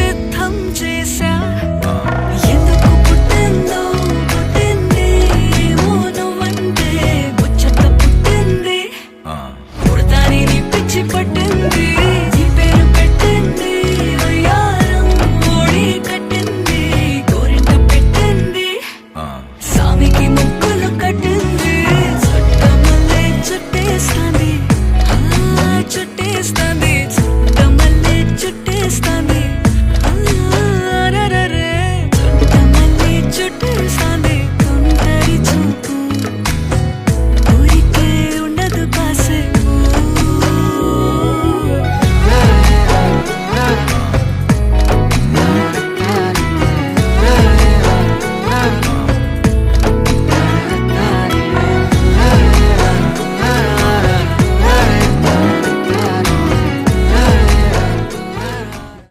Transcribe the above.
సిద్ధం చేశా ఎందుకు పుట్టిందో పుట్టింది ఏమో నువ్వంటే ముచ్చట పుట్టింది పుడతాని నీ పిచ్చి పట్టింది నీ పేరు పెట్టింది వయ్యారం ఓడి కట్టింది గోరింట పెట్టింది సామికి ముక్కులు కట్టింది చుట్టమల్లే చుట్టేస్తాంది చుట్టేస్తాంది చుట్టమల్లే చుట్టేస్తాంది